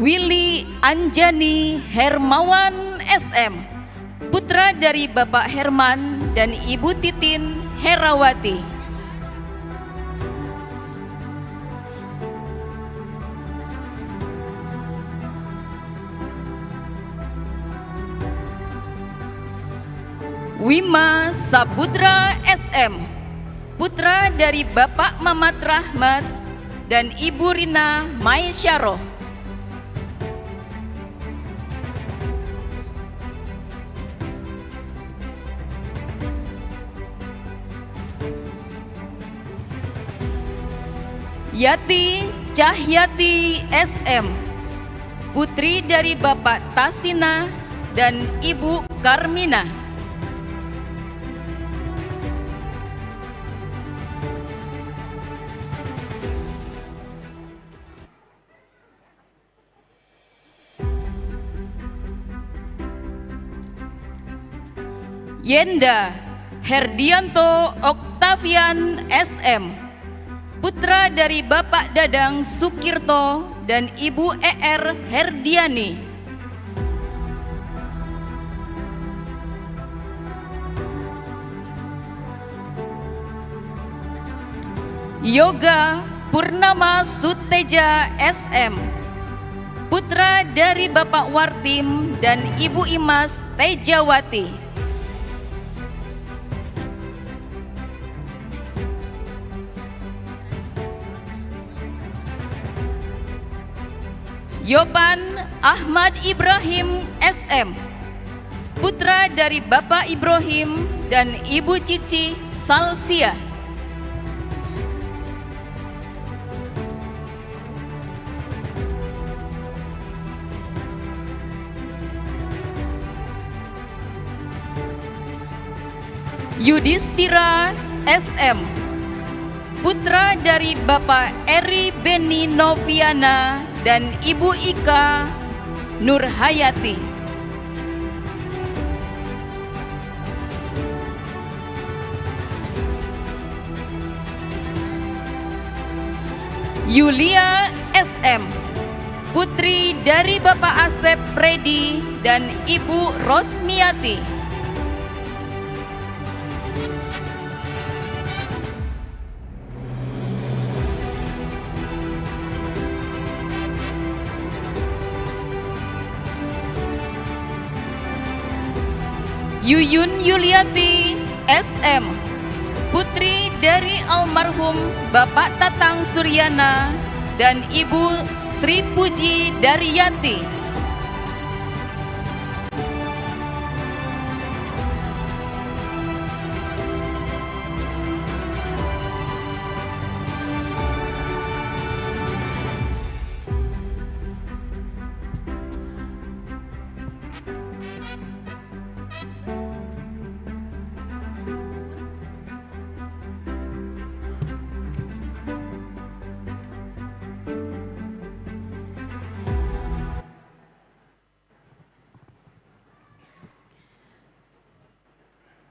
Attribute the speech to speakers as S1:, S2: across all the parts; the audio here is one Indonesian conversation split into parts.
S1: Willy Anjani Hermawan SM, putra dari Bapak Herman dan Ibu Titin Herawati. Wima Saputra SM, putra dari Bapak Mamat Rahmat dan Ibu Rina Maisyaro. Yati Cahyati SM, putri dari Bapak Tasina dan Ibu Karmina. Yenda Herdianto Oktavian SM, putra dari Bapak Dadang Sukirto dan Ibu ER Herdiani. Yoga Purnama Suteja SM, putra dari Bapak Wartim dan Ibu Imas Tejawati. Yoban Ahmad Ibrahim SM, putra dari Bapak Ibrahim dan Ibu Cici Salsia. Yudhistira SM, putra dari Bapak Eri Beni Noviana dan Ibu Ika Nurhayati. Yulia SM, putri dari Bapak Asep Predi dan Ibu Rosmiati. Yuyun Yuliati SM, putri dari almarhum Bapak Tatang Suryana dan Ibu Sri Puji Daryati.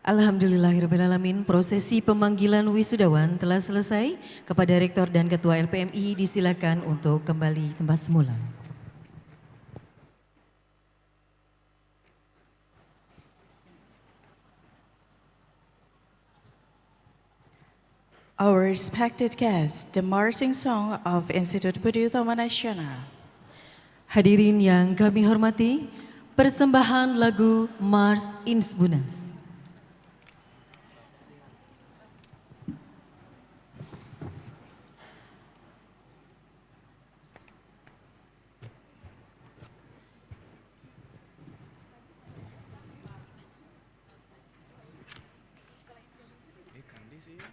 S2: Alhamdulillahirrahmanirrahim, prosesi pemanggilan wisudawan telah selesai. Kepada Rektor dan Ketua LPMI disilakan untuk kembali tempat semula.
S3: Our respected guests, the marching song of Institut Budi Utama Nasional.
S2: Hadirin yang kami hormati, persembahan lagu Mars Insbunas.
S4: Juara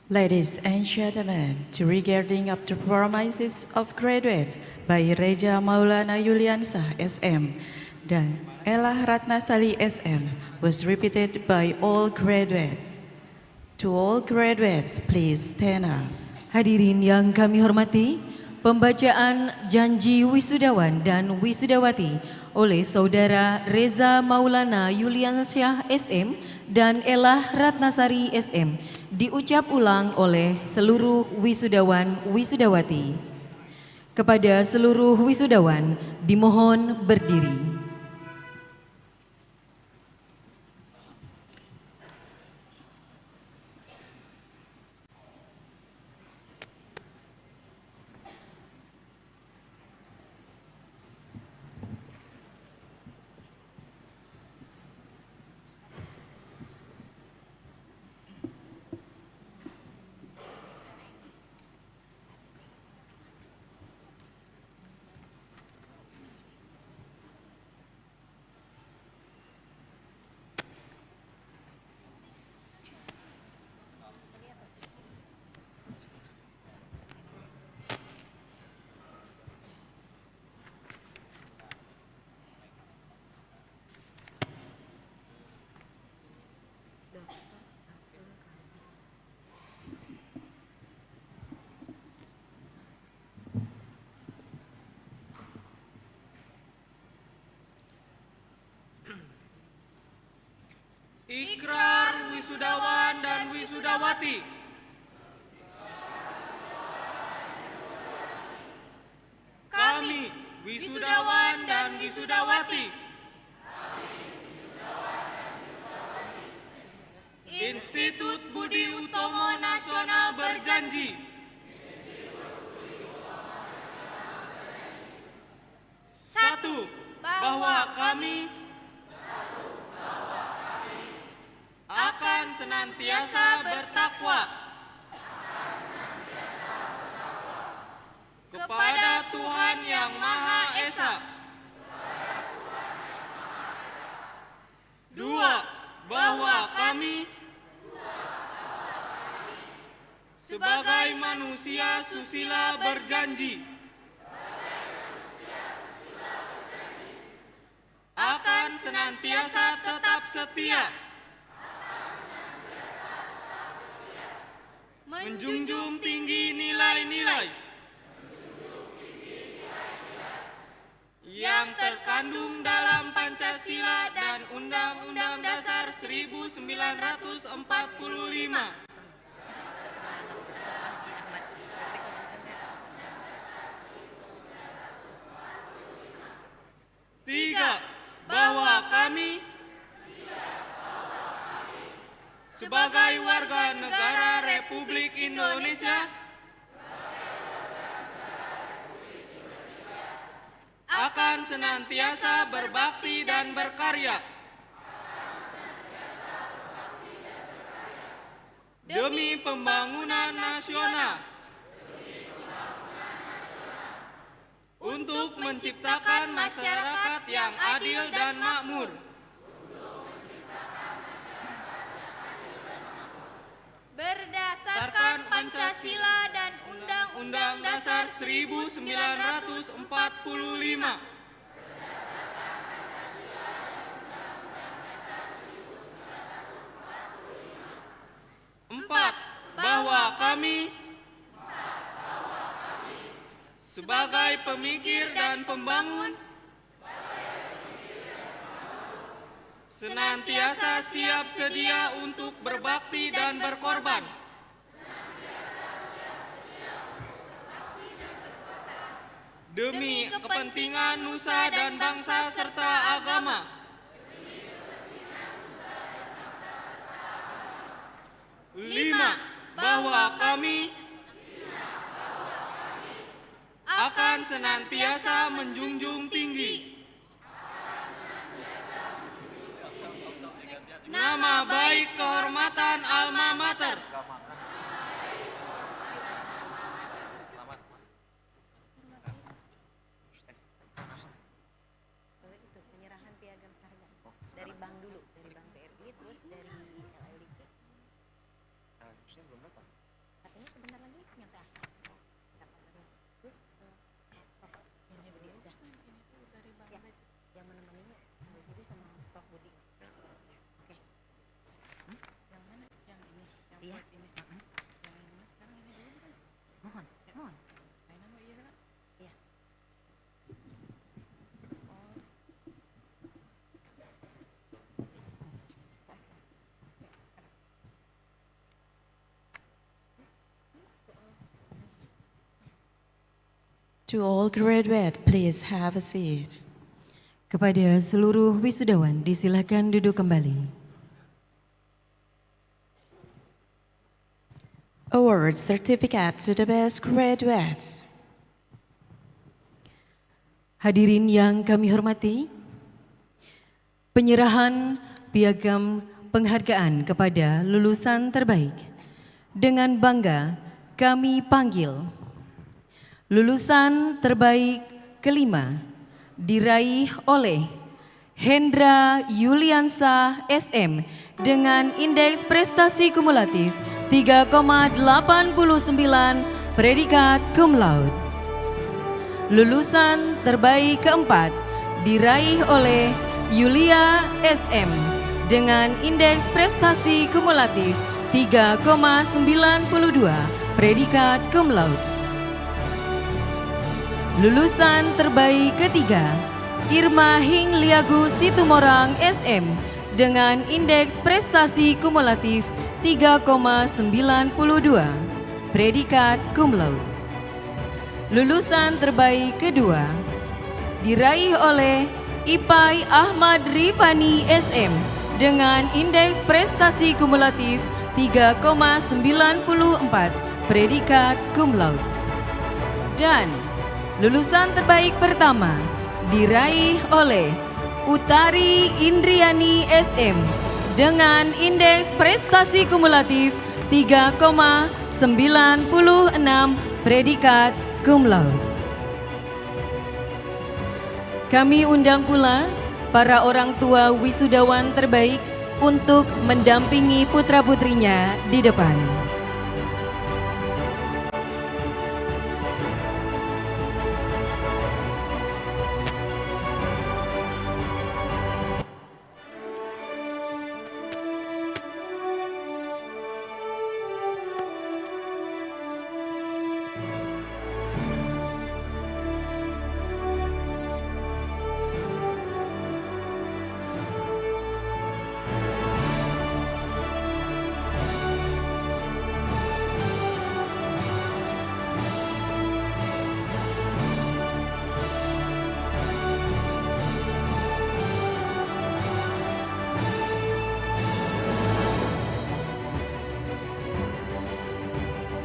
S3: Ladies and gentlemen, regarding of the promises of graduates by Reja Maulana Yuliansah SM dan Ella Ratnasari SM was repeated by all graduates. To all graduates, please stand up.
S2: Hadirin yang kami hormati, pembacaan janji wisudawan dan wisudawati oleh Saudara Reza Maulana Yuliansyah SM dan Ella Ratnasari SM diucap ulang oleh seluruh wisudawan wisudawati. Kepada seluruh wisudawan dimohon berdiri.
S4: Ikrar wisudawan dan wisudawati. Kami, wisudawan dan wisudawati, Institut Budi Utomo Nasional berjanji satu, bahwa kami akan senantiasa bertakwa kepada Tuhan Yang Maha Esa. Dua, bahwa kami sebagai manusia susila berjanji akan senantiasa tetap setia menjunjung tinggi nilai-nilai yang terkandung dalam Pancasila dan Undang-Undang Dasar 1945. Tiga, bahwa kami sebagai warga negara Republik Indonesia akan senantiasa berbakti dan berkarya demi pembangunan nasional untuk menciptakan masyarakat yang adil dan makmur. Berdasarkan Pancasila dan Undang-Undang Dasar 1945. Empat, bahwa kami sebagai pemikir dan pembangun senantiasa siap sedia untuk berbakti dan berkorban demi kepentingan nusa dan bangsa serta agama. Lima, bahwa kami akan senantiasa menjunjung tinggi nama baik kehormatan alma mater
S5: penyerahan piagam harga dari bank dulu, dari bank BRI terus dari LLDP. Iya. Mohon. Iya.
S3: To all graduates, please have a seat.
S2: Kepada seluruh wisudawan disilakan duduk kembali.
S3: Award certificate to the best graduates.
S2: Hadirin yang kami hormati, penyerahan piagam penghargaan kepada lulusan terbaik. Dengan bangga kami panggil lulusan terbaik kelima diraih oleh Hendra Yuliansa SM dengan indeks prestasi kumulatif 3,89 predikat cum laude. Lulusan terbaik keempat diraih oleh Yulia SM dengan indeks prestasi kumulatif 3,92 predikat cum laude. Lulusan terbaik ketiga Irma Hingliagu Situmorang SM dengan indeks prestasi kumulatif 3,92 predikat cum laude. Lulusan terbaik kedua diraih oleh Ipai Ahmad Rifani SM dengan indeks prestasi kumulatif 3,94 predikat cum laude. Dan lulusan terbaik pertama diraih oleh Utari Indriani SM dengan indeks prestasi kumulatif 3,96 predikat cum laude. Kami undang pula para orang tua wisudawan terbaik untuk mendampingi putra-putrinya di depan.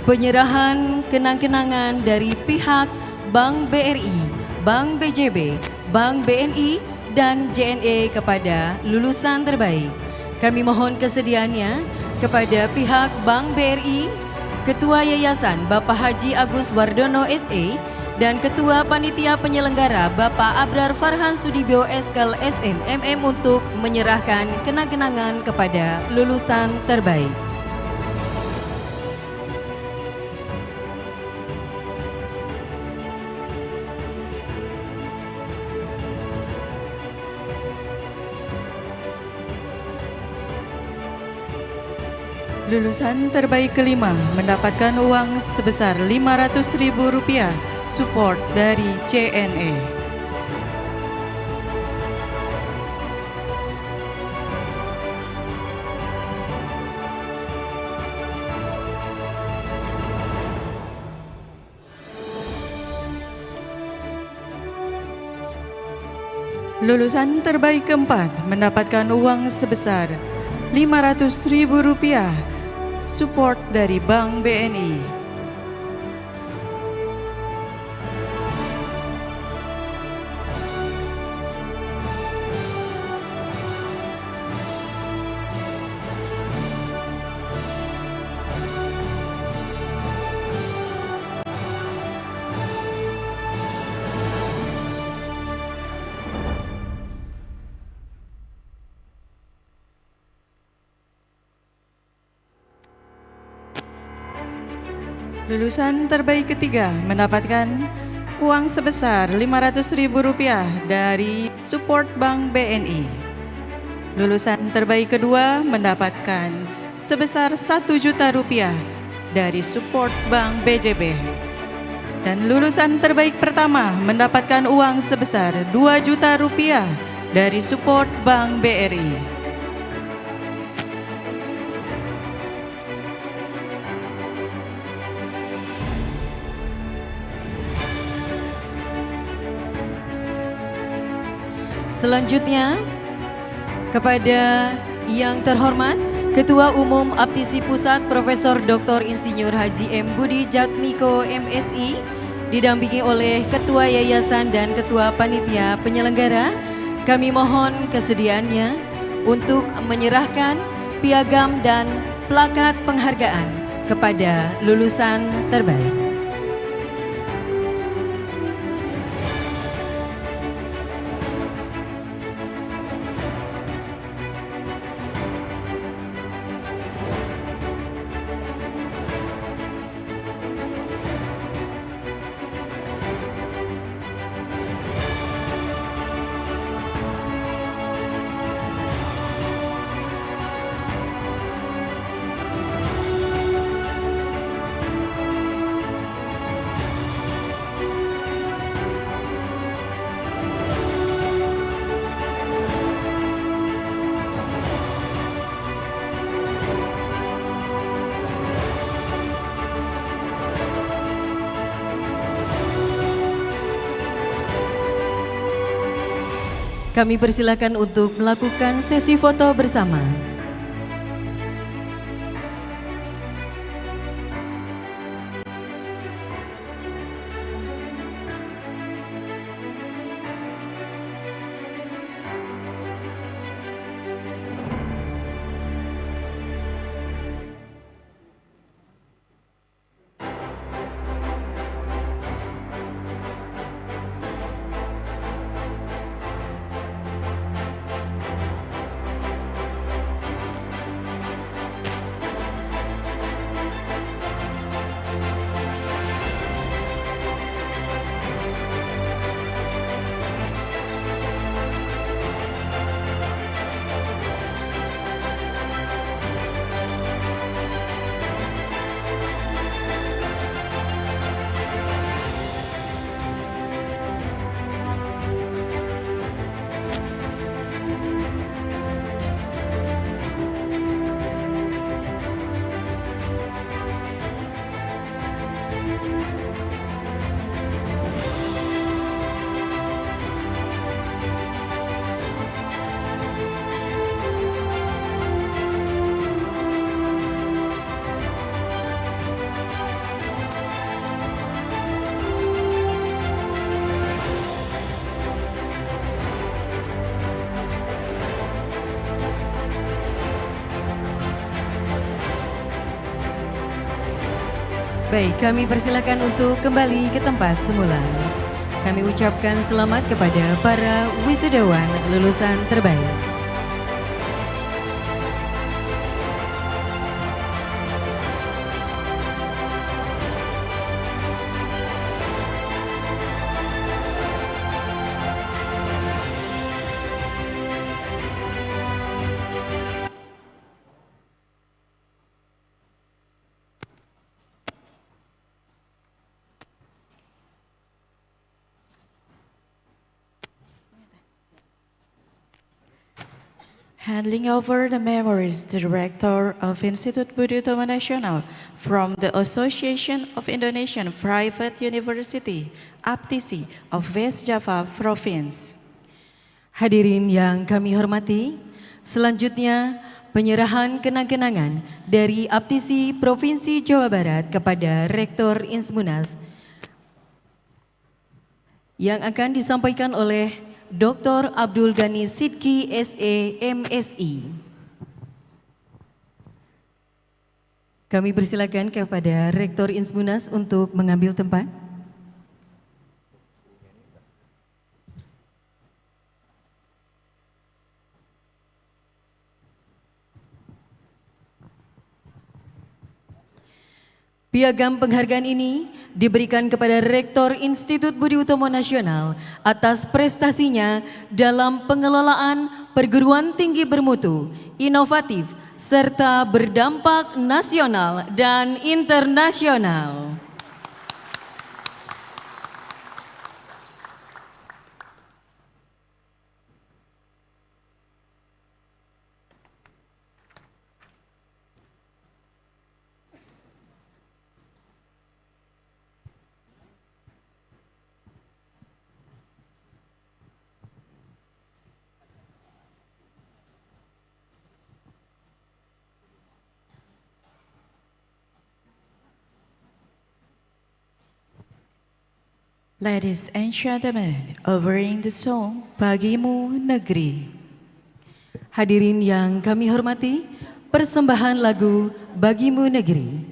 S2: Penyerahan kenang-kenangan dari pihak Bank BRI, Bank BJB, Bank BNI, dan JNE kepada lulusan terbaik. Kami mohon kesediaannya kepada pihak Bank BRI, Ketua Yayasan Bapak Haji Agus Wardono SE, dan Ketua Panitia Penyelenggara Bapak Abrar Farhan Sudibyo Eskal SM MM untuk menyerahkan kenang-kenangan kepada lulusan terbaik.
S3: Lulusan terbaik kelima mendapatkan uang sebesar Rp500.000 support dari JNE. Lulusan terbaik keempat mendapatkan uang sebesar Rp500.000 support dari Bank BNI. Lulusan terbaik ketiga mendapatkan uang sebesar Rp500.000 dari support Bank BNI. Lulusan terbaik kedua mendapatkan sebesar 1 juta rupiah dari support Bank BJB. Dan lulusan terbaik pertama mendapatkan uang sebesar 2 juta rupiah dari support Bank BRI.
S2: Selanjutnya, kepada yang terhormat Ketua Umum Aptisi Pusat Profesor Dr. Insinyur Haji M. Budi Jatmiko MSI, didampingi oleh Ketua Yayasan dan Ketua Panitia Penyelenggara, kami mohon kesediaannya untuk menyerahkan piagam dan plakat penghargaan kepada lulusan terbaik. Kami persilakan untuk melakukan sesi foto bersama. Baik, kami persilakan untuk kembali ke tempat semula. Kami ucapkan selamat kepada para wisudawan lulusan terbaik.
S3: Handing over the memories to the Rector of Institut Budi Utomo Nasional from the Association of Indonesian Private University, APTISI of West Java Province.
S2: Hadirin yang kami hormati, selanjutnya penyerahan kenang-kenangan dari APTISI Provinsi Jawa Barat kepada Rektor Insmunas yang akan disampaikan oleh Dr. Abdul Ghani Sidki SE MSI. Kami persilakan kepada Rektor Insmunas untuk mengambil tempat. Piagam penghargaan ini diberikan kepada Rektor Institut Budi Utomo Nasional atas prestasinya dalam pengelolaan perguruan tinggi bermutu, inovatif, serta berdampak nasional dan internasional.
S3: Ladies and gentlemen, offering the song Bagimu Negeri.
S2: Hadirin yang kami hormati, persembahan lagu Bagimu Negeri.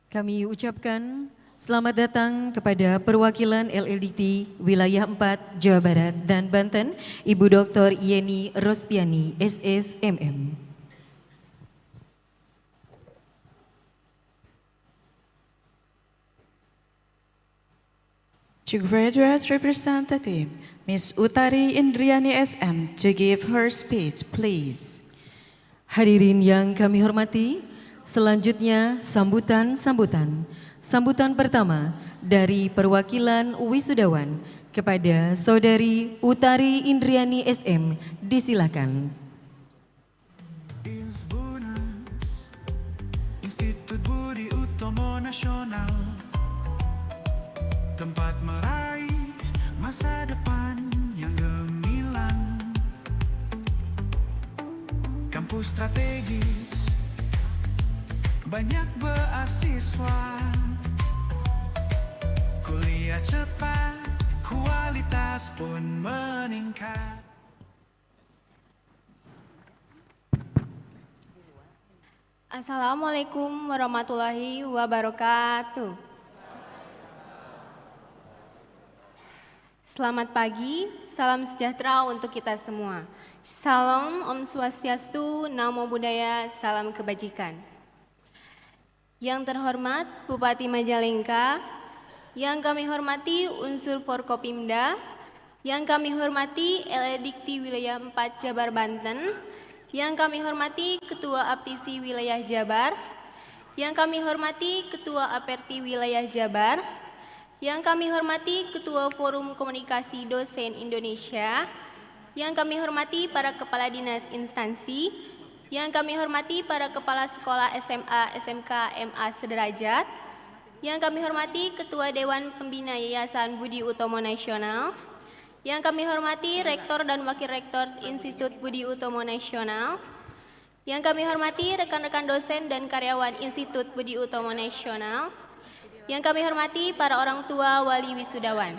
S2: Kami ucapkan selamat datang kepada perwakilan LLDT Wilayah 4 Jawa Barat dan Banten, Ibu Dr. Yeni Rospiani, SSMM.
S3: To graduate representative, Ms. Utari Indriani SM, to give her speech, please.
S2: Hadirin yang kami hormati, selanjutnya sambutan pertama dari perwakilan wisudawan kepada Saudari Utari Indriani SM, disilakan.
S6: Institut Budi Utomo Nasional, tempat meraih masa depan yang gemilang. kampus strategis, banyak beasiswa, kuliah cepat, kualitas pun meningkat.
S5: Assalamualaikum warahmatullahi wabarakatuh. Selamat pagi, salam sejahtera untuk kita semua. Salam Om Swastiastu, Namo Buddhaya, salam kebajikan. Yang terhormat Bupati Majalengka, yang kami hormati unsur Forkopimda, yang kami hormati LEDikti Wilayah 4 Jabar Banten, yang kami hormati Ketua Aptisi Wilayah Jabar, yang kami hormati Ketua Aperti Wilayah Jabar, yang kami hormati Ketua Forum Komunikasi Dosen Indonesia, yang kami hormati para Kepala Dinas Instansi, yang kami hormati para Kepala Sekolah SMA, SMK, MA sederajat, yang kami hormati Ketua Dewan Pembina Yayasan Budi Utomo Nasional, yang kami hormati Rektor dan Wakil Rektor Institut Budi Utomo Nasional, yang kami hormati rekan-rekan dosen dan karyawan Institut Budi Utomo Nasional, yang kami hormati para orang tua wali wisudawan,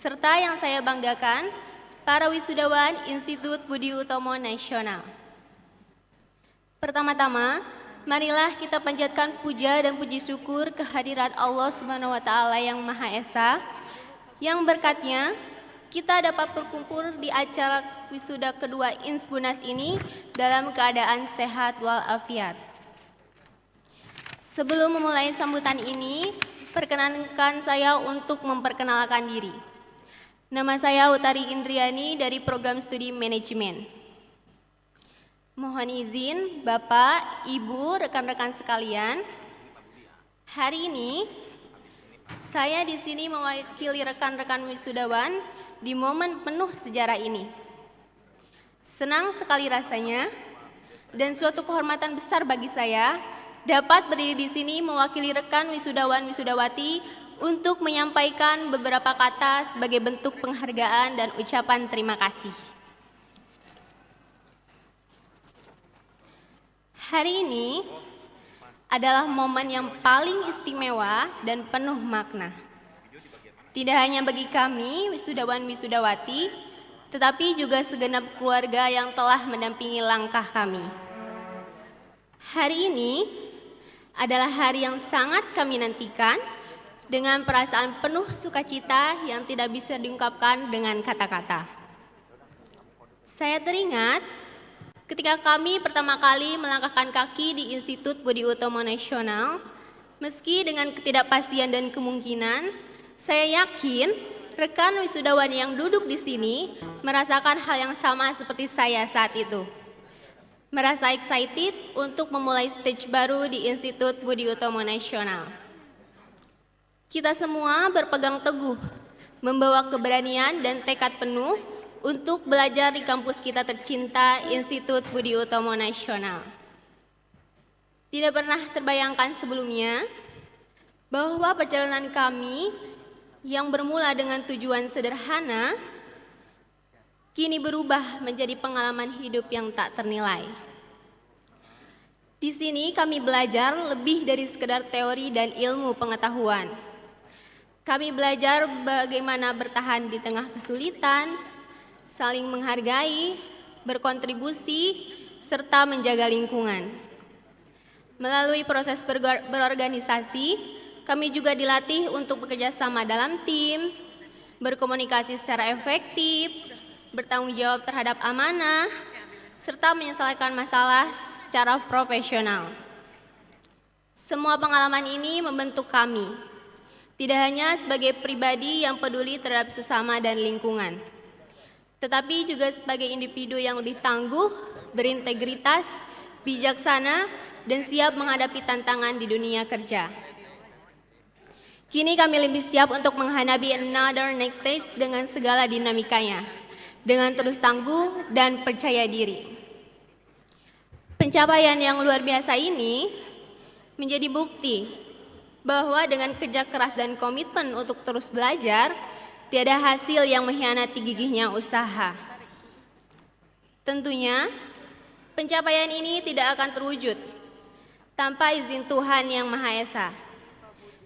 S5: serta yang saya banggakan, para wisudawan Institut Budi Utomo Nasional. Pertama-tama, marilah kita panjatkan puja dan puji syukur kehadirat Allah Subhanahu wa Ta'ala yang Maha Esa, yang berkatnya kita dapat berkumpul di acara wisuda kedua Insbunas ini dalam keadaan sehat walafiat. Sebelum memulai sambutan ini, perkenankan saya untuk memperkenalkan diri. Nama saya Utari Indriani dari Program Studi Manajemen. Mohon izin Bapak, Ibu, rekan-rekan sekalian, hari ini saya di sini mewakili rekan-rekan wisudawan di momen penuh sejarah ini. Senang sekali rasanya dan suatu kehormatan besar bagi saya dapat berdiri di sini mewakili rekan wisudawan-wisudawati untuk menyampaikan beberapa kata sebagai bentuk penghargaan dan ucapan terima kasih. Hari ini adalah momen yang paling istimewa dan penuh makna. Tidak hanya bagi kami, wisudawan-wisudawati, tetapi juga segenap keluarga yang telah mendampingi langkah kami. Hari ini adalah hari yang sangat kami nantikan dengan perasaan penuh sukacita yang tidak bisa diungkapkan dengan kata-kata. Saya teringat ketika kami pertama kali melangkahkan kaki di Institut Budi Utomo Nasional, meski dengan ketidakpastian dan kemungkinan, saya yakin rekan wisudawan yang duduk di sini merasakan hal yang sama seperti saya saat itu. Merasa excited untuk memulai stage baru di Institut Budi Utomo Nasional. Kita semua berpegang teguh, membawa keberanian dan tekad penuh untuk belajar di kampus kita tercinta Institut Budi Utomo Nasional. Tidak pernah terbayangkan sebelumnya bahwa perjalanan kami yang bermula dengan tujuan sederhana, kini berubah menjadi pengalaman hidup yang tak ternilai. Di sini kami belajar lebih dari sekedar teori dan ilmu pengetahuan. Kami belajar bagaimana bertahan di tengah kesulitan, saling menghargai, berkontribusi, serta menjaga lingkungan. Melalui proses berorganisasi, kami juga dilatih untuk bekerja sama dalam tim, berkomunikasi secara efektif, bertanggung jawab terhadap amanah, serta menyelesaikan masalah secara profesional. Semua pengalaman ini membentuk kami, tidak hanya sebagai pribadi yang peduli terhadap sesama dan lingkungan, tetapi juga sebagai individu yang lebih tangguh, berintegritas, bijaksana, dan siap menghadapi tantangan di dunia kerja. Kini kami lebih siap untuk menghadapi another next stage dengan segala dinamikanya, dengan terus tangguh dan percaya diri. Pencapaian yang luar biasa ini menjadi bukti bahwa dengan kerja keras dan komitmen untuk terus belajar, tiada hasil yang mengkhianati gigihnya usaha. Tentunya, Pencapaian ini tidak akan terwujud tanpa izin Tuhan Yang Maha Esa.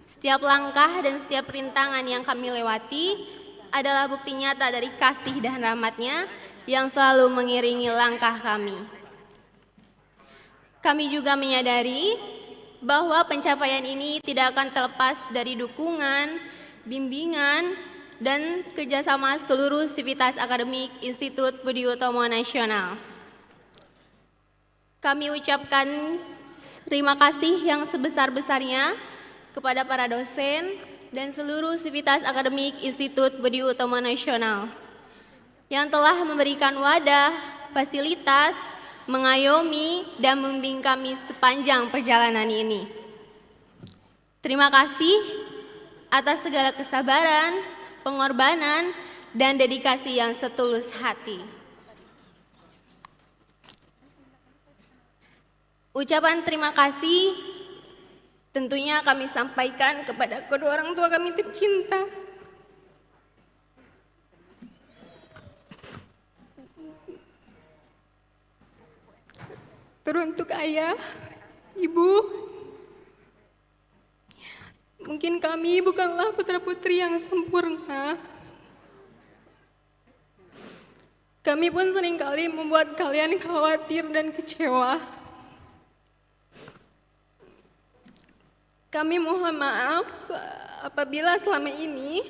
S5: Setiap langkah dan setiap rintangan yang kami lewati adalah bukti nyata dari kasih dan rahmat-Nya yang selalu mengiringi langkah kami. Kami juga menyadari bahwa pencapaian ini tidak akan terlepas dari dukungan, bimbingan, dan kerjasama seluruh sivitas akademik Institut Budi Utomo Nasional. Kami ucapkan terima kasih yang sebesar-besarnya kepada para dosen dan seluruh sivitas akademik Institut Budi Utomo Nasional yang telah memberikan wadah, fasilitas, mengayomi, dan membimbing kami sepanjang perjalanan ini. Terima kasih atas segala kesabaran, pengorbanan, dan dedikasi yang setulus hati. Ucapan terima kasih tentunya kami sampaikan kepada kedua orang tua kami tercinta. Teruntuk ayah, ibu, mungkin kami bukanlah putra-putri yang sempurna. Kami pun seringkali membuat kalian khawatir dan kecewa. Kami mohon maaf apabila selama ini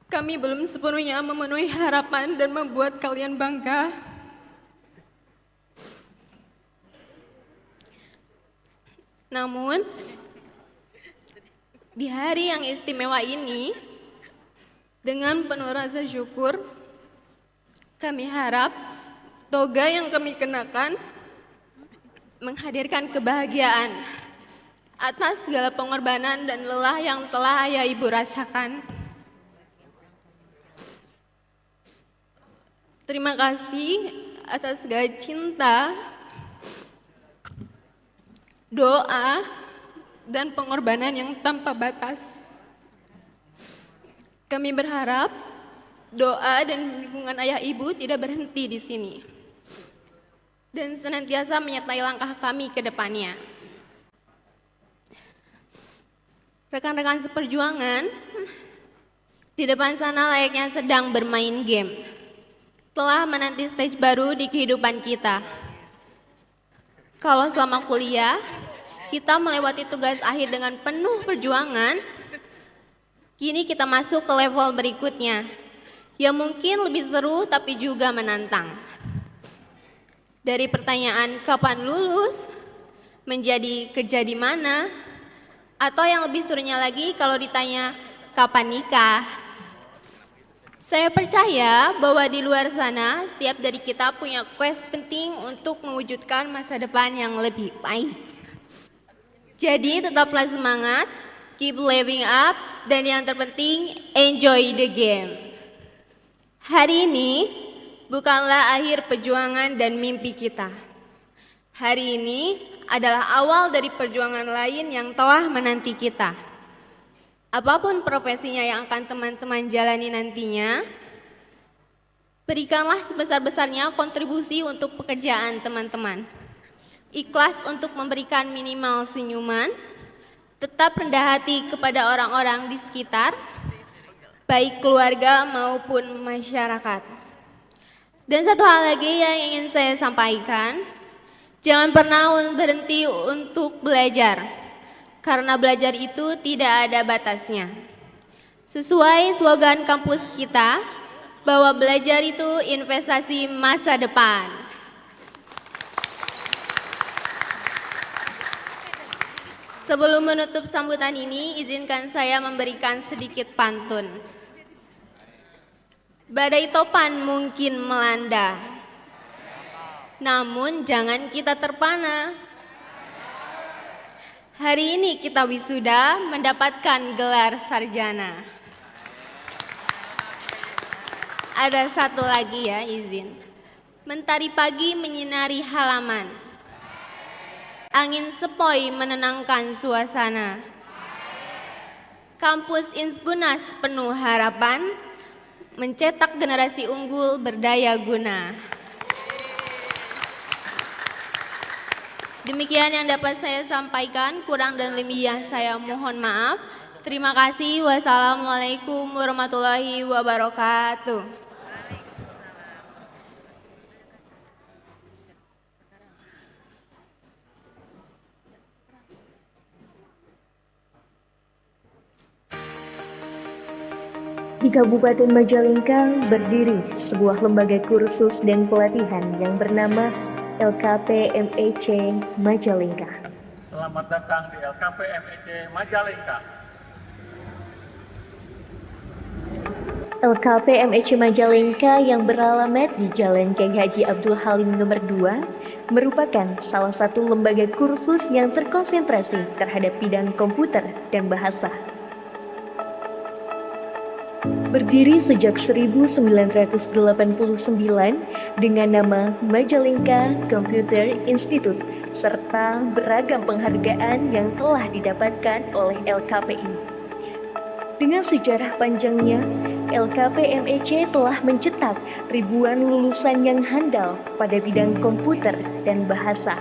S5: kami belum sepenuhnya memenuhi harapan dan membuat kalian bangga. Namun, di hari yang istimewa ini, dengan penuh rasa syukur, kami harap toga yang kami kenakan menghadirkan kebahagiaan atas segala pengorbanan dan lelah yang telah ayah ibu rasakan. Terima kasih atas segala cinta, doa, dan pengorbanan yang tanpa batas. Kami berharap doa dan dukungan ayah ibu tidak berhenti di sini dan senantiasa menyertai langkah kami ke depannya. Rekan-rekan seperjuangan, di depan sana layaknya sedang bermain game, telah menanti stage baru di kehidupan kita. Kalau selama kuliah, kita melewati tugas akhir dengan penuh perjuangan, kini kita masuk ke level berikutnya, yang mungkin lebih seru tapi juga menantang. Dari pertanyaan kapan lulus, menjadi kerja di mana, atau yang lebih serunya lagi kalau ditanya kapan nikah. Saya percaya bahwa di luar sana, setiap dari kita punya quest penting untuk mewujudkan masa depan yang lebih baik. Jadi tetaplah semangat, keep living up, dan yang terpenting, enjoy the game. Hari ini bukanlah akhir perjuangan dan mimpi kita. Hari ini adalah awal dari perjuangan lain yang telah menanti kita. Apapun profesinya yang akan teman-teman jalani nantinya, berikanlah sebesar-besarnya kontribusi untuk pekerjaan teman-teman. Ikhlas untuk memberikan minimal senyuman, tetap rendah hati kepada orang-orang di sekitar, baik keluarga maupun masyarakat. Dan satu hal lagi yang ingin saya sampaikan, jangan pernah berhenti untuk belajar. Karena belajar itu tidak ada batasnya. Sesuai slogan kampus kita, bahwa belajar itu investasi masa depan. Sebelum menutup sambutan ini, izinkan saya memberikan sedikit pantun. Badai topan mungkin melanda, namun jangan kita terpana. Hari ini kita wisuda mendapatkan gelar sarjana. Ada satu lagi ya, izin. Mentari pagi menyinari halaman, angin sepoi menenangkan suasana. Kampus Insbunas penuh harapan, mencetak generasi unggul berdaya guna. Demikian yang dapat saya sampaikan, kurang dan lebihnya saya mohon maaf. Terima kasih. Wassalamualaikum warahmatullahi wabarakatuh.
S7: Di Kabupaten Majalengka berdiri sebuah lembaga kursus dan pelatihan yang bernama LKP MEC Majalengka.
S8: Selamat datang di LKP MEC Majalengka.
S7: LKP MEC Majalengka yang beralamat di Jalan Kiai Haji Abdul Halim nomor 2 merupakan salah satu lembaga kursus yang terkonsentrasi terhadap bidang komputer dan bahasa. Berdiri sejak 1989 dengan nama Majalengka Computer Institute serta beragam penghargaan yang telah didapatkan oleh LKPI. Dengan sejarah panjangnya, LKP MEC telah mencetak ribuan lulusan yang handal pada bidang komputer dan bahasa.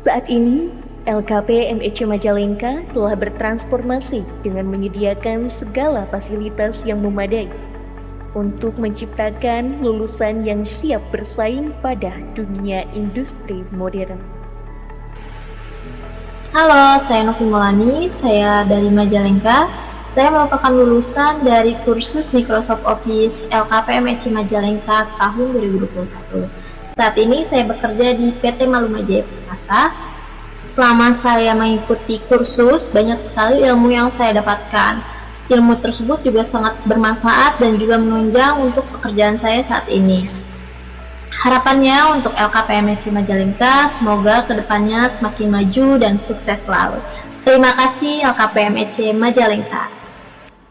S7: Saat ini, LKP MEC Majalengka telah bertransformasi dengan menyediakan segala fasilitas yang memadai untuk menciptakan lulusan yang siap bersaing pada dunia industri modern.
S9: Halo, saya Novi Mulani, saya dari Majalengka. Saya merupakan lulusan dari kursus Microsoft Office LKP MEC Majalengka tahun 2021. Saat ini saya bekerja di PT Maluma Jaya Perkasa. Selama saya mengikuti kursus, banyak sekali ilmu yang saya dapatkan. Ilmu tersebut juga sangat bermanfaat dan juga menunjang untuk pekerjaan saya saat ini. Harapannya untuk LKP MEC Majalengka, semoga kedepannya semakin maju dan sukses selalu. Terima kasih LKP MEC Majalengka.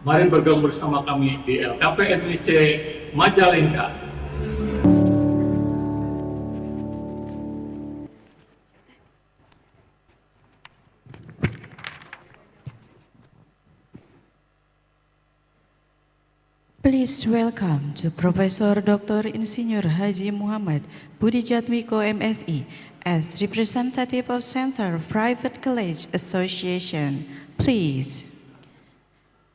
S8: Mari bergabung bersama kami di LKP MEC Majalengka.
S3: Please welcome to Profesor Dr. Insinyur Haji Muhammad Budi Jatmiko MSI as representative of Center Private College Association. Please.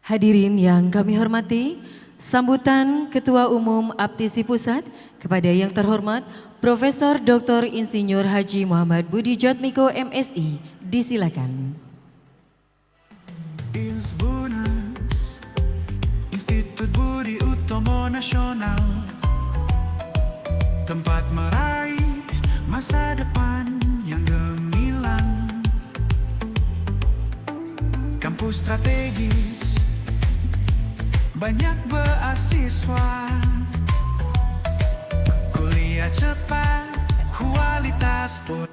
S2: Hadirin yang kami hormati, sambutan Ketua Umum Aptisi Pusat kepada yang terhormat Profesor Dr. Insinyur Haji Muhammad Budi Jatmiko MSI, disilakan.
S6: Insbunus, Institut Budi Utomo Nasional, tempat meraih masa depan yang gemilang. Kampus strategis, banyak beasiswa, kuliah cepat, kualitas pun.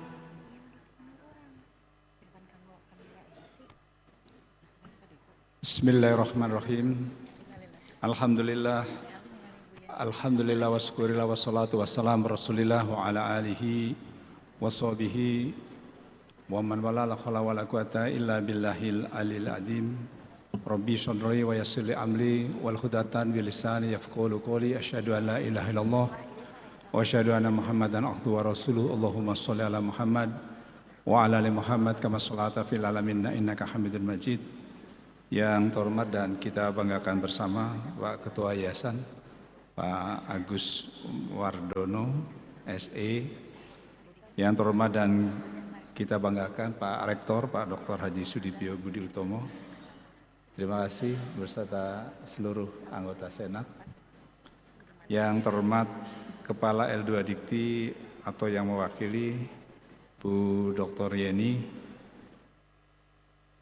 S10: Bismillahirrahmanirrahim. Alhamdulillah wa syukurillah wa salatu wassalamu rasulillah wa ala alihi wa sahbihi wa man wala la khala wa la quwata illa billahil alil adim. Rabbi shodri wa yassirli amri wal hudatan bil lisani yafqahu qawli asyhadu an la ilaha illallah wa asyhadu anna muhammadan abduhu wa rasuluhu. Allahumma sholli ala Muhammad wa ala ali Muhammad kama sholaita fil alamin innaka Hamidum Majid. Yang terhormat dan kita banggakan bersama Pak Ketua Yayasan, Pak Agus Wardono, SE. Yang terhormat dan kita banggakan Pak Rektor, Pak Dr. Haji Sudibyo Budi Utomo. Terima kasih beserta seluruh anggota Senat. Yang terhormat Kepala L2 Dikti atau yang mewakili Bu Dr. Yeni,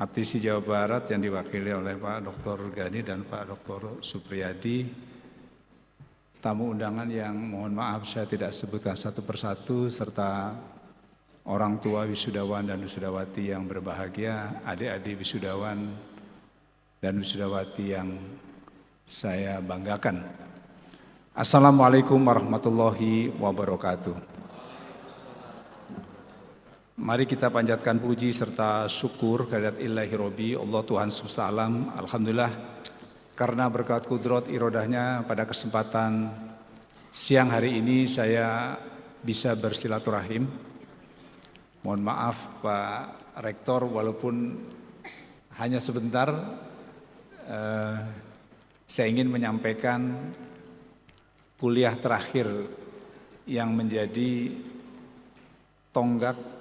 S10: Aptisi Jawa Barat yang diwakili oleh Pak Dr. Gani dan Pak Dr. Supriyadi, tamu undangan yang mohon maaf saya tidak sebutkan satu persatu, serta orang tua wisudawan dan wisudawati yang berbahagia, adik-adik wisudawan dan wisudawati yang saya banggakan. Assalamualaikum warahmatullahi wabarakatuh. Mari kita panjatkan puji serta syukur kehadirat Ilahi Robbi, Allah Tuhan semesta alam. Alhamdulillah, karena berkat kudrat irodahnya pada kesempatan siang hari ini saya bisa bersilaturahim. Mohon maaf Pak Rektor, walaupun hanya sebentar, saya ingin menyampaikan kuliah terakhir yang menjadi tonggak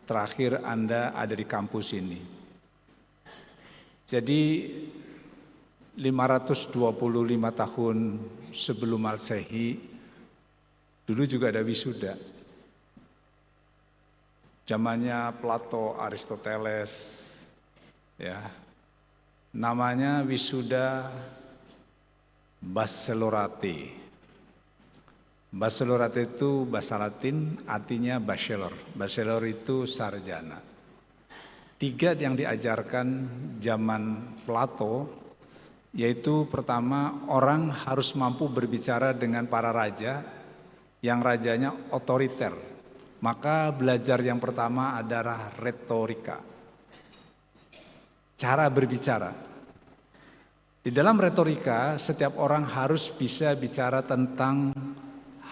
S10: terakhir Anda ada di kampus ini. Jadi 525 tahun sebelum Masehi, dulu juga ada wisuda. Zamannya Plato, Aristoteles, ya. Namanya wisuda Baccalaureate. Baccalaureate itu bahasa Latin artinya bachelor. Bachelor itu sarjana. 3 yang diajarkan zaman Plato, yaitu pertama orang harus mampu berbicara dengan para raja yang rajanya otoriter. Maka belajar yang pertama adalah retorika. Cara berbicara. Di dalam retorika setiap orang harus bisa bicara tentang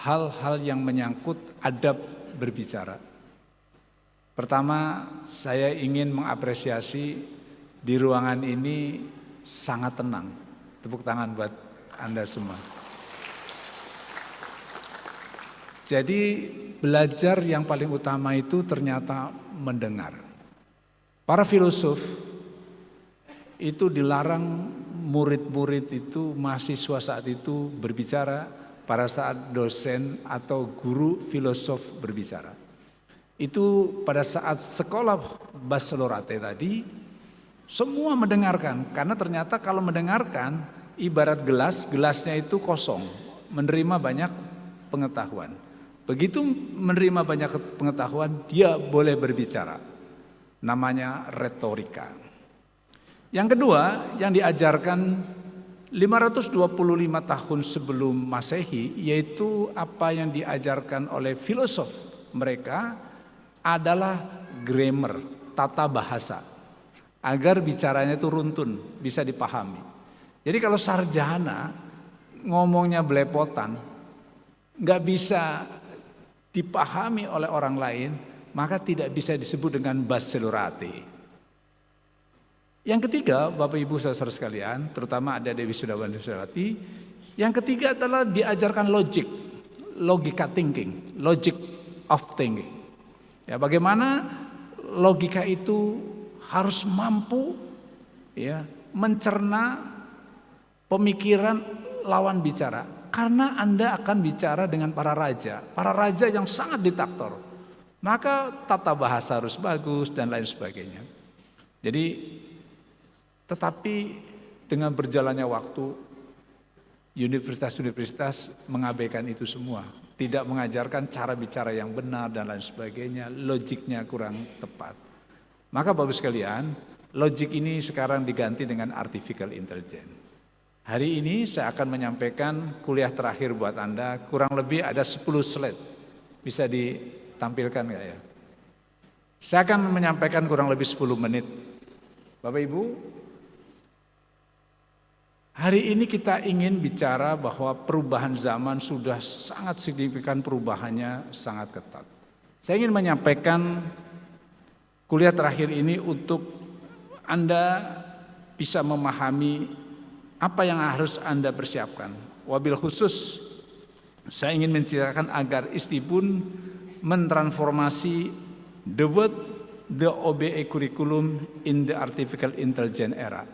S10: hal-hal yang menyangkut adab berbicara. Pertama, saya ingin mengapresiasi di ruangan ini sangat tenang. Tepuk tangan buat Anda semua. Jadi belajar yang paling utama itu ternyata mendengar. Para filosof itu dilarang murid-murid itu, mahasiswa saat itu berbicara pada saat dosen atau guru filosof berbicara. Itu pada saat sekolah Baccalaureate tadi, semua mendengarkan. Karena ternyata kalau mendengarkan, ibarat gelas, gelasnya itu kosong, menerima banyak pengetahuan. Begitu menerima banyak pengetahuan, dia boleh berbicara. Namanya retorika. Yang kedua, yang diajarkan 525 tahun sebelum Masehi, yaitu apa yang diajarkan oleh filosof mereka adalah grammar, tata bahasa, agar bicaranya itu runtun, bisa dipahami. Jadi kalau sarjana ngomongnya belepotan, nggak bisa dipahami oleh orang lain, maka tidak bisa disebut dengan Baccalaureate. Yang ketiga, Bapak Ibu saudara sekalian, terutama ada Dewi Sudawan Sudawati, yang ketiga adalah diajarkan logik, logika thinking, logic of thinking. Ya, bagaimana logika itu harus mampu ya mencerna pemikiran lawan bicara. Karena Anda akan bicara dengan para raja yang sangat diktator. Maka tata bahasa harus bagus dan lain sebagainya. Jadi tetapi dengan berjalannya waktu, universitas-universitas mengabaikan itu semua. Tidak mengajarkan cara bicara yang benar dan lain sebagainya, logiknya kurang tepat. Maka Bapak sekalian, logik ini sekarang diganti dengan artificial intelligence. Hari ini saya akan menyampaikan kuliah terakhir buat Anda, kurang lebih ada 10 slide. Bisa ditampilkan nggak ya? Saya akan menyampaikan kurang lebih 10 menit. Bapak Ibu, hari ini kita ingin bicara bahwa perubahan zaman sudah sangat signifikan, perubahannya sangat ketat. Saya ingin menyampaikan kuliah terakhir ini untuk Anda bisa memahami apa yang harus Anda persiapkan. Wabil khusus, saya ingin menceritakan agar Istibun mentransformasi the word, the OBE curriculum in the artificial intelligence era.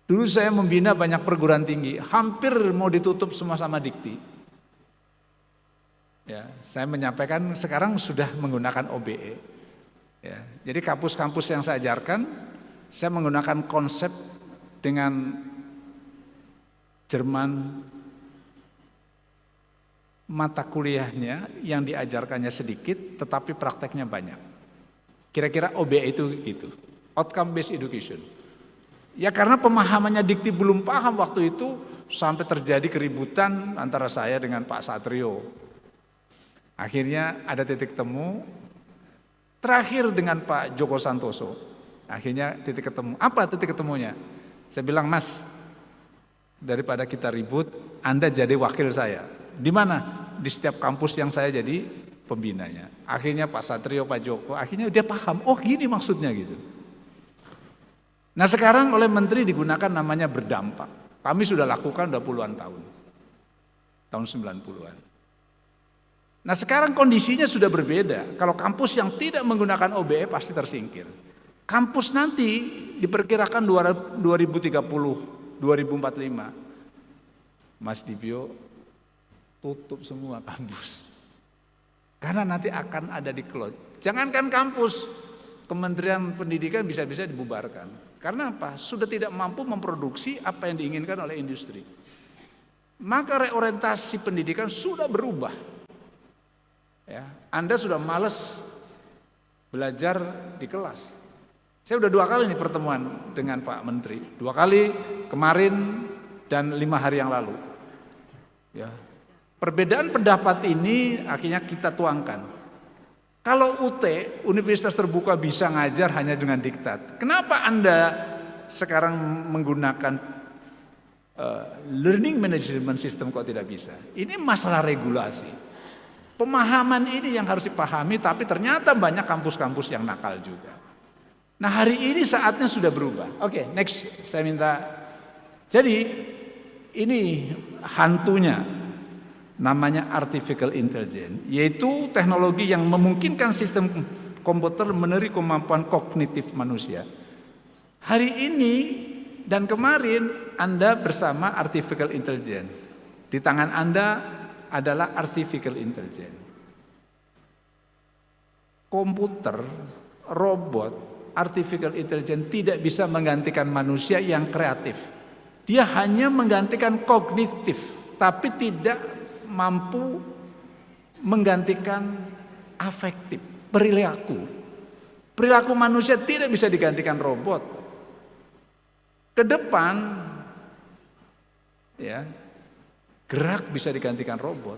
S10: Dulu saya membina banyak perguruan tinggi, hampir mau ditutup semua sama Dikti. Ya, saya menyampaikan sekarang sudah menggunakan OBE. Ya, jadi kampus-kampus yang saya ajarkan, saya menggunakan konsep dengan Jerman, mata kuliahnya yang diajarkannya sedikit, tetapi prakteknya banyak. Kira-kira OBE itu gitu, outcome based education. Ya karena pemahamannya Dikti belum paham waktu itu, sampai terjadi keributan antara saya dengan Pak Satrio. Akhirnya ada titik temu, terakhir dengan Pak Joko Santoso. Akhirnya titik ketemu. Apa titik ketemunya? Saya bilang, Mas, daripada kita ribut, Anda jadi wakil saya. Di mana? Di setiap kampus yang saya jadi pembinanya. Akhirnya Pak Satrio, Pak Joko, akhirnya dia paham, oh gini maksudnya gitu. Nah sekarang oleh Menteri digunakan namanya berdampak. Kami sudah lakukan udah puluhan tahun. Tahun 90-an. Nah sekarang kondisinya sudah berbeda. Kalau kampus yang tidak menggunakan OBE pasti tersingkir. Kampus nanti diperkirakan 2030, 2045. Mas Dibio tutup semua kampus. Karena nanti akan ada di close. Jangankan kampus, Kementerian Pendidikan bisa-bisa dibubarkan. Karena apa? Sudah tidak mampu memproduksi apa yang diinginkan oleh industri. Maka reorientasi pendidikan sudah berubah. Ya, Anda sudah malas belajar di kelas. Saya udah 2 kali nih pertemuan dengan Pak Menteri. 2 kali kemarin dan 5 hari yang lalu. Ya, perbedaan pendapat ini akhirnya kita tuangkan. Kalau UT, Universitas Terbuka bisa ngajar hanya dengan diktat. Kenapa Anda sekarang menggunakan learning management system kok tidak bisa? Ini masalah regulasi. Pemahaman ini yang harus dipahami, tapi ternyata banyak kampus-kampus yang nakal juga. Nah hari ini saatnya sudah berubah. Oke, next saya minta. Jadi ini hantunya. Namanya artificial intelligence, yaitu teknologi yang memungkinkan sistem komputer meniru kemampuan kognitif manusia. Hari ini dan kemarin Anda bersama artificial intelligence. Di tangan Anda adalah artificial intelligence. Komputer, robot, artificial intelligence tidak bisa menggantikan manusia yang kreatif. Dia hanya menggantikan kognitif, tapi tidak mampu menggantikan afektif, perilaku. Perilaku manusia tidak bisa digantikan robot. Ke depan, ya, gerak bisa digantikan robot.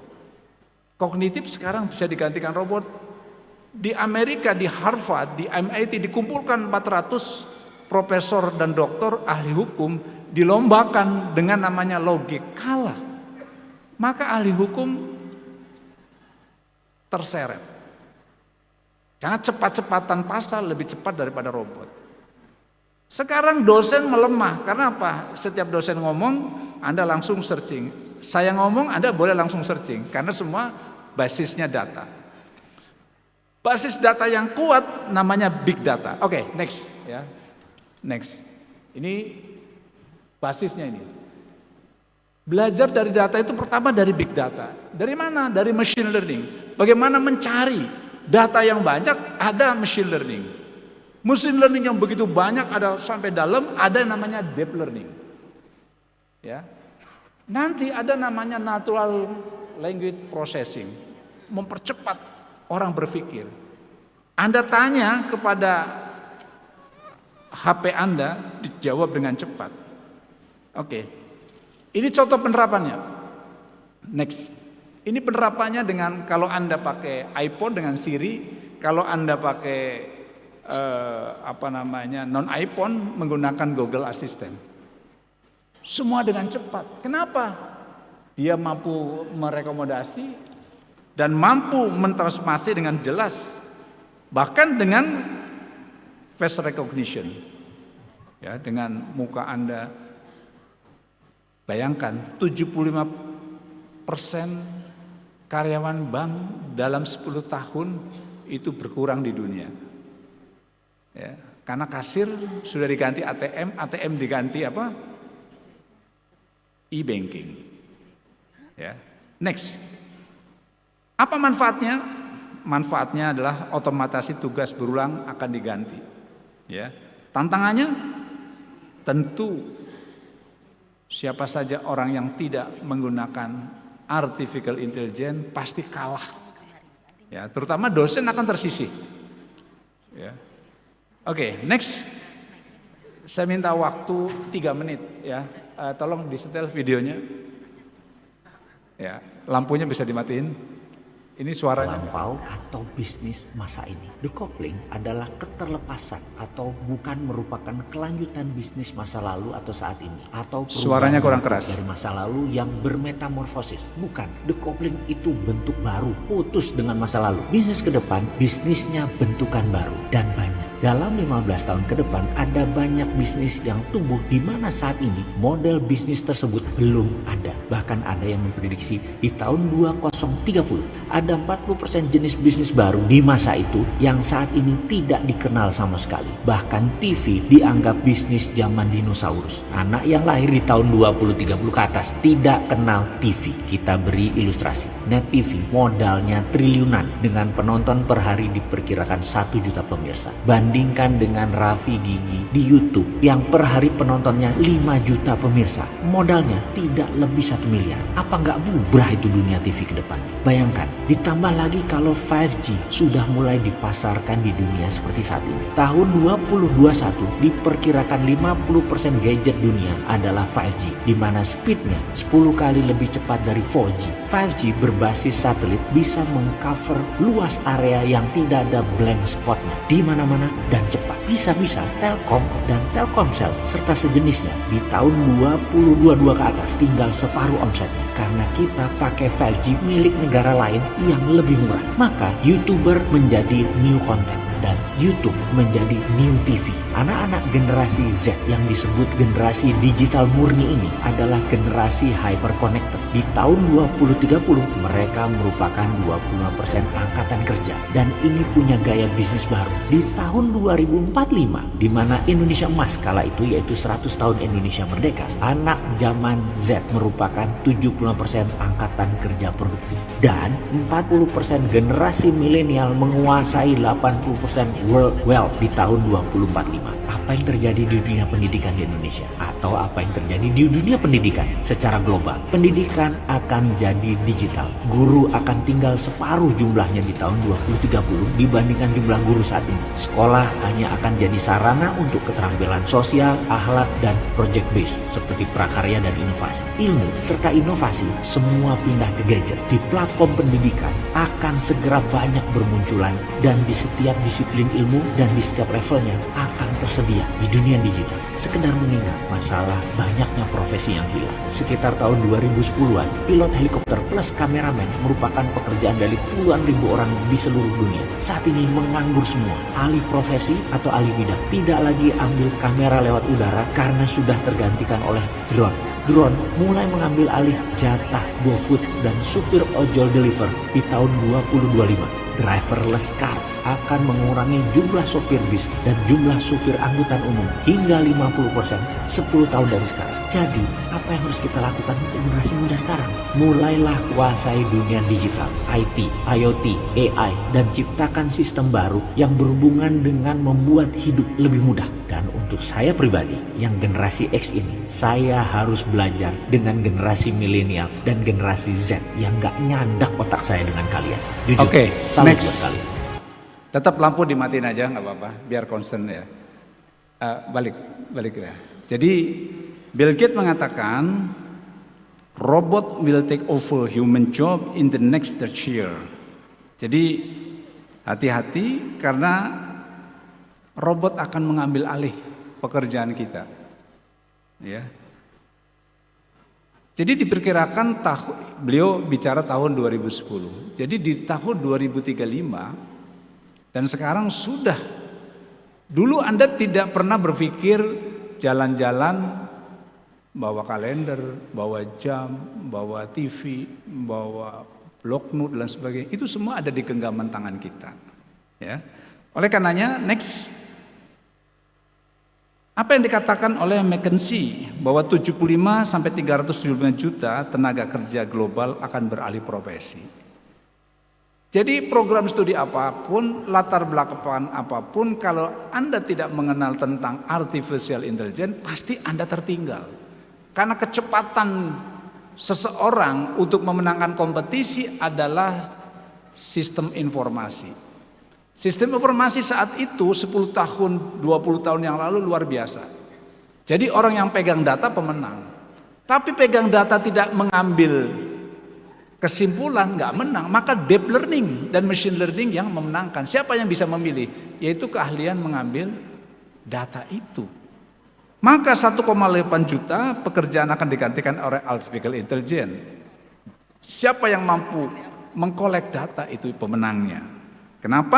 S10: Kognitif sekarang bisa digantikan robot. Di Amerika, di Harvard, di MIT dikumpulkan 400 profesor dan doktor ahli hukum, dilombakan dengan namanya logik, kalah. Maka ahli hukum terseret. Karena cepat-cepatan pasal lebih cepat daripada robot. Sekarang dosen melemah. Karena apa? Setiap dosen ngomong, Anda langsung searching. Saya ngomong, Anda boleh langsung searching. Karena semua basisnya data. Basis data yang kuat namanya big data. Oke, next. Ya, next. Ini basisnya ini. Belajar dari data itu pertama dari big data. Dari mana? Dari machine learning. Bagaimana mencari data yang banyak, ada machine learning. Machine learning yang begitu banyak, ada sampai dalam, ada yang namanya deep learning. Ya. Nanti ada namanya natural language processing. Mempercepat orang berpikir. Anda tanya kepada HP Anda, dijawab dengan cepat. Oke. Ini contoh penerapannya. Next. Ini penerapannya dengan kalau Anda pakai iPhone dengan Siri, kalau Anda pakai non iPhone menggunakan Google Assistant. Semua dengan cepat. Kenapa? Dia mampu merekomendasi dan mampu mentransformasi dengan jelas. Bahkan dengan face recognition. Ya, dengan muka Anda. Bayangkan 75% karyawan bank dalam 10 tahun itu berkurang di dunia. Ya, karena kasir sudah diganti ATM, ATM diganti apa? E-banking. Ya. Next. Apa manfaatnya? Manfaatnya adalah otomatisasi tugas berulang akan diganti. Ya. Tantangannya tentu siapa saja orang yang tidak menggunakan artificial intelligence pasti kalah. Ya, terutama dosen akan tersisih. Ya. Oke, next. Saya minta waktu 3 menit ya. Tolong disetel videonya. Ya, lampunya bisa dimatiin. Ini suaranya.
S11: Lampau atau bisnis masa ini. Decoupling adalah keterlepasan atau bukan merupakan kelanjutan bisnis masa lalu atau saat ini, atau
S10: Suaranya kurang keras.
S11: dari masa lalu yang bermetamorfosis. Bukan, decoupling itu bentuk baru, putus dengan masa lalu. Bisnis ke depan, bisnisnya bentukan baru dan banyak. Dalam 15 tahun ke depan ada banyak bisnis yang tumbuh di mana saat ini model bisnis tersebut belum ada. Bahkan ada yang memprediksi di tahun 2030 ada 40% jenis bisnis baru di masa itu yang saat ini tidak dikenal sama sekali. Bahkan TV dianggap bisnis zaman dinosaurus. Anak yang lahir di tahun 2030 ke atas tidak kenal TV. Kita beri ilustrasi. Net TV modalnya triliunan dengan penonton per hari diperkirakan 1 juta pemirsa. Bandingkan dengan Raffi Gigi di YouTube yang per hari penontonnya 5 juta pemirsa. Modalnya tidak lebih 1 miliar. Apa nggak bubrah itu dunia TV ke depan? Bayangkan, ditambah lagi kalau 5G sudah mulai dipasarkan di dunia seperti saat ini. Tahun 2021 diperkirakan 50% gadget dunia adalah 5G, di mana speednya 10 kali lebih cepat dari 4G. 5G berbasis satelit bisa mengcover luas area yang tidak ada blank spotnya di mana-mana dan cepat. Bisa-bisa Telkom dan Telkomsel serta sejenisnya di tahun 2022 ke atas tinggal separuh omsetnya karena kita pakai 5G milik negara lain yang lebih murah. Maka YouTuber menjadi new content dan YouTube menjadi new TV. Anak-anak generasi Z yang disebut generasi digital murni ini adalah generasi hyper connected. Di tahun 2030 mereka merupakan 25% angkatan kerja dan ini punya gaya bisnis baru. Di tahun 2045 di mana Indonesia emas kala itu yaitu 100 tahun Indonesia merdeka, anak zaman Z merupakan 75% angkatan kerja produktif dan 40% generasi milenial menguasai 80% world wealth di tahun 2045. Apa yang terjadi di dunia pendidikan di Indonesia atau apa yang terjadi di dunia pendidikan secara global? Pendidikan akan jadi digital. Guru akan tinggal separuh jumlahnya di tahun 2030 dibandingkan jumlah guru saat ini. Sekolah hanya akan jadi sarana untuk keterampilan sosial, akhlak, dan project based seperti prakarya dan inovasi. Ilmu serta inovasi semua pindah ke gadget. Di platform pendidikan akan segera banyak bermunculan dan di setiap disiplin ilmu dan di setiap levelnya akan tersedia di dunia digital. Sekedar mengingat masalah banyaknya profesi yang hilang. Sekitar tahun 2010-an, pilot helikopter plus kameramen merupakan pekerjaan dari puluhan ribu orang di seluruh dunia. Saat ini menganggur semua. Alih profesi atau alih bidang. Tidak lagi ambil kamera lewat udara karena sudah tergantikan oleh drone. Drone mulai mengambil alih jatah GoFood dan supir ojol deliver di tahun 2025. Driverless car akan mengurangi jumlah sopir bis dan jumlah supir angkutan umum hingga 50% 10 tahun dari sekarang. Jadi, apa yang harus kita lakukan untuk generasi muda sekarang? Mulailah kuasai dunia digital, IT, IoT, AI, dan ciptakan sistem baru yang berhubungan dengan membuat hidup lebih mudah. Dan untuk saya pribadi, yang generasi X ini, saya harus belajar dengan generasi milenial dan generasi Z yang gak nyandak otak saya dengan kalian. Jujur, salut buat kalian.
S10: Tetap lampu dimatiin aja nggak apa-apa, biar concern ya. Balik ya. Jadi Bill Gates mengatakan robot will take over human job in the next 30 year. Jadi hati-hati karena robot akan mengambil alih pekerjaan kita. Ya. Jadi diperkirakan beliau bicara tahun 2010. Jadi di tahun 2035 dan sekarang sudah, dulu Anda tidak pernah berpikir jalan-jalan bawa kalender, bawa jam, bawa TV, bawa bloknot dan sebagainya. Itu semua ada di genggaman tangan kita. Ya. Oleh karenanya, next. Apa yang dikatakan oleh McKinsey bahwa 75 sampai 375 juta tenaga kerja global akan beralih profesi. Jadi program studi apapun, latar belakang apapun, kalau Anda tidak mengenal tentang artificial intelligence, pasti Anda tertinggal. Karena kecepatan seseorang untuk memenangkan kompetisi adalah sistem informasi. Sistem informasi saat itu 10 tahun, 20 tahun yang lalu luar biasa. Jadi orang yang pegang data pemenang. Tapi pegang data tidak mengambil kesimpulan nggak menang, maka deep learning dan machine learning yang memenangkan. Siapa yang bisa memilih? Yaitu keahlian mengambil data itu. Maka 1,8 juta pekerjaan akan digantikan oleh artificial intelligence. Siapa yang mampu mengkolek data itu pemenangnya. Kenapa?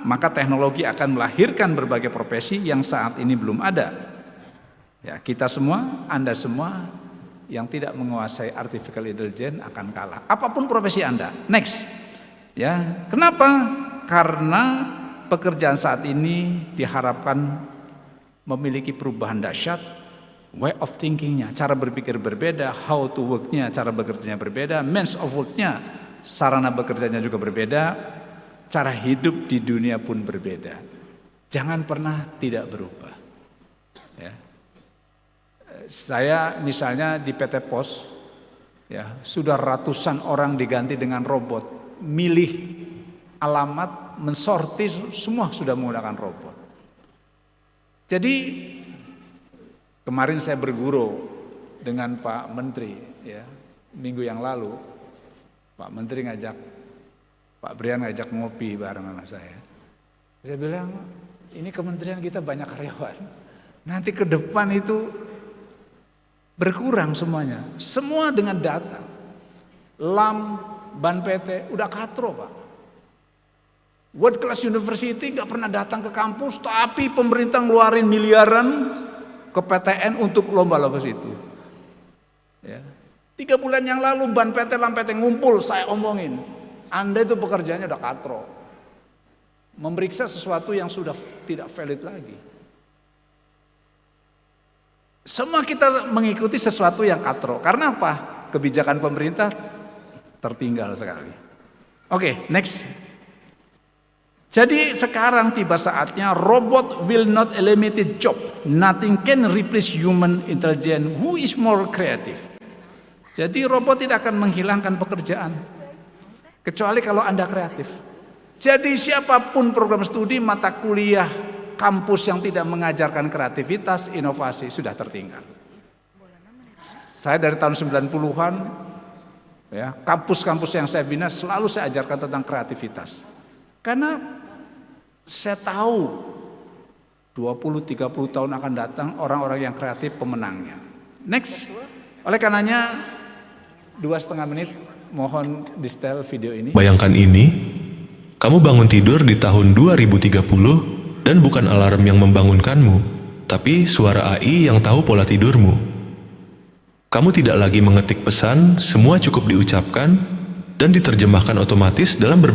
S10: Maka teknologi akan melahirkan berbagai profesi yang saat ini belum ada. Ya, kita semua, Anda semua yang tidak menguasai artificial intelligence akan kalah. Apapun profesi Anda. Next. Ya, kenapa? Karena pekerjaan saat ini diharapkan memiliki perubahan dahsyat, way of thinkingnya, cara berpikir berbeda, how to worknya, cara bekerjanya berbeda, means of worknya, sarana bekerjanya juga berbeda, cara hidup di dunia pun berbeda. Jangan pernah tidak berubah. Ya. Saya misalnya di PT Pos, ya, sudah ratusan orang diganti dengan robot, milih alamat, mensortir, semua sudah menggunakan robot. Jadi kemarin saya bergurau dengan Pak Menteri, ya, minggu yang lalu Pak Menteri ngajak, Pak Brian ngajak ngopi bareng sama saya. Saya bilang, ini kementerian kita banyak karyawan, nanti ke depan itu berkurang semuanya, semua dengan data. LAM, Ban PT udah katro Pak. World Class University nggak pernah datang ke kampus, tapi pemerintah ngeluarin miliaran ke PTN untuk lomba-lomba itu. Ya. 3 bulan yang lalu Ban PT, LAM PT ngumpul, saya omongin, Anda itu pekerjaannya udah katro, memeriksa sesuatu yang sudah tidak valid lagi. Semua kita mengikuti sesuatu yang katro. Karena apa? Kebijakan pemerintah tertinggal sekali. Oke, next. Jadi sekarang tiba saatnya robot will not eliminate job. Nothing can replace human intelligence who is more creative. Jadi robot tidak akan menghilangkan pekerjaan. Kecuali kalau Anda kreatif. Jadi siapapun program studi, mata kuliah, kampus yang tidak mengajarkan kreativitas, inovasi sudah tertinggal. Saya dari tahun 90-an, ya, kampus-kampus yang saya bina selalu saya ajarkan tentang kreativitas. Karena saya tahu 20-30 tahun akan datang orang-orang yang kreatif pemenangnya. Next. Oleh karenanya 2,5 menit mohon di setel video ini.
S12: Bayangkan ini, kamu bangun tidur di tahun 2030 dan bukan alarm yang membangunkanmu, tapi suara AI yang tahu pola tidurmu. Kamu tidak lagi mengetik pesan, semua cukup diucapkan dan diterjemahkan otomatis dalam berbagai